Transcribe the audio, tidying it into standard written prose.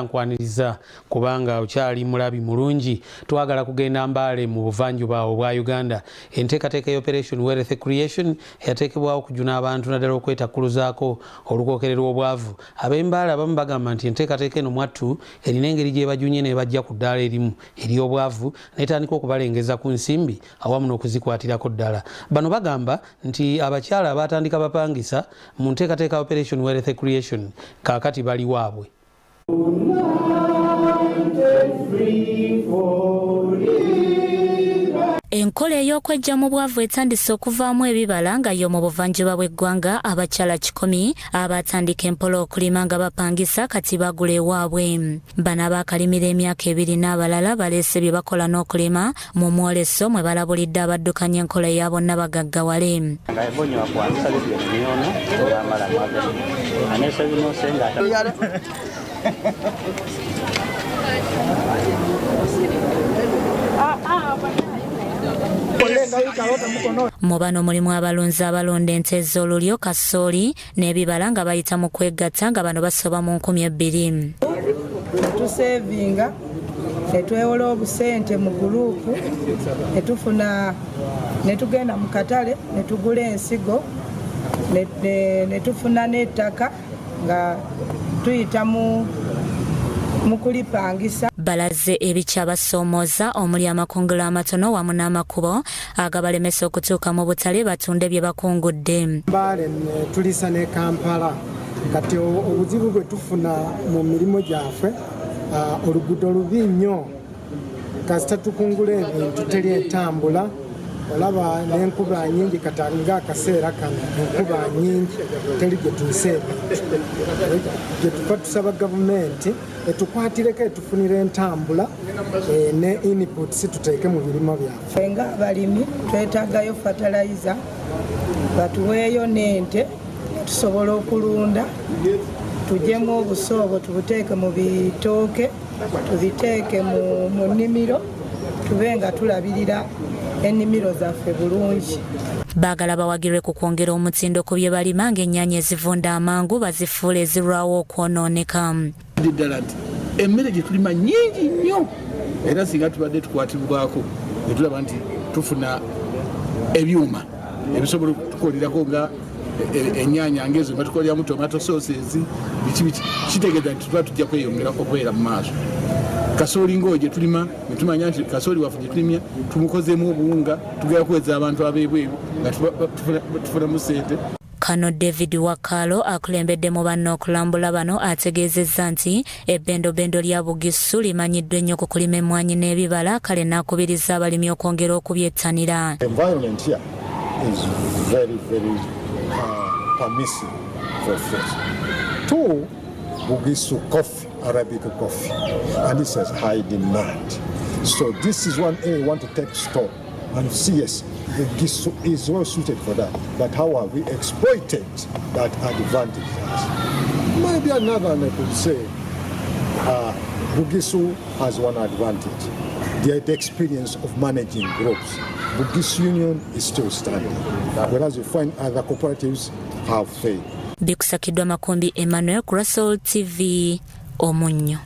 Nkwaniriza kubanga okyali mulabi mulungi twagala kugenda Mbale mu buvanjuba obwa Uganda enteekateeka y'Operation Wealth Creation yateekebwawo okujuna abantu naddala okwetakuluzaako olukokererwa obwavu. Ab'Embale abamu bagamba nti enteekateeka eno mwattu erina engeri gye bajunye ne bajja ku ddaala erimu ery'obwavu n'etandika okubalengeza ku nsimbi awamu n'okuzikwatirako ddala. Bano bagamba nti abakyala abatandika bapangisa mu nteekateeka Operation Wealth Creation kaakati bali waabwe. Enkola ey'okwejja mu bwavu etandise okuvaamu ebibala nga yo mu buvanjuba bw'eggwanga abakyala 10 abatandika empola okulima nga bapangisa kati bagula ewaabwe. Bano abakalimira emyaka 2 n'abalala baleese bye bakola n'okulima mu mwoleso mwe balabulidde abaddukanya enkola ya bonnabagaggawale. Mu bano mulimu abalunzi abalonda ente ez'olulyo kasooli n'ebibala nga bayita mu kwegatta nga bano basoba mu 2,000. Tusevinga netwewola obusente mu gurupu netufuna netugenda mu katale netugula ensigo netufuna n'ettaka nga tuyita mu kulipangisa. Balaze ebikyabasoomooza omuli amakungula amatono wamu n'amakubo agabalemesa okutuuka mu butale batunde bye bakungudde. Mbale tulisa ne Kampala kati obuzibu bwe tufuna mu mirimu gyaffe oluguudo lubi nnyo kasita tukungula ebintu teri entambula olaba n'enkuba nyingi katangira akaseera kano enkuba nyingi teri gye tuseera gye tuva tusaba gavumenti etukwatireko etufunira entambula ne inputs tuteeke mu birimo byaffe. Nga abalimi twetaagayo fertilizer batuweeyo n'ente tusobola okulunda tujjemu obusoobo tubuteeke mu bitooke tubiteeke mu nnimiro tube nga tulabirira ennimiro zaffe bulungi. Baagala bawagirwe ku kwongera omutindo ku bye balima ng'ennyaanya ezivunda amangu bazifuula ezirwawo okwonooneka. Ddala nti emmere gye tulima nnyingi nnyo era singa tubadde tukwatibwako ne tulaba nti tufuna ebyuma ebisobola okutukolerako nga ennyaanya ngezo batukoleramu tomato sauces biki kitegeeza nti tuba tujja kweyongera okubeera mu maaso. Kasooli ng'oyo gye tulima ne tumanya nti kasooli waffe gye tulimya tumukozeemu obuwunga tugenda kuweza abantu ab'ebweru nga tufunamu ssente. Kano David Wakalo akulembedde mu banno okulambula bano ategeezezza nti ebbendobendo lya Bugisu limanyiddwa ennyo ku kulima emmwanyi n'ebibala kale n'akubiriza abalimi okwongera okubyettanira. Environment here is very permissive for fruits. Two, Bugisu coffee, Arabic coffee, and this has high demand. So this is one area we want to take stock and see, yes, Bugisu is well suited for that, but how have we exploited that advantage? Maybe another one I could say, Bugisu has one advantage, the experience of managing groups. Bugisu Union is still standing, whereas you find other cooperatives have failed. Bikusakiddwa Makumbi Emmanuel, Russell TV, Omunyo.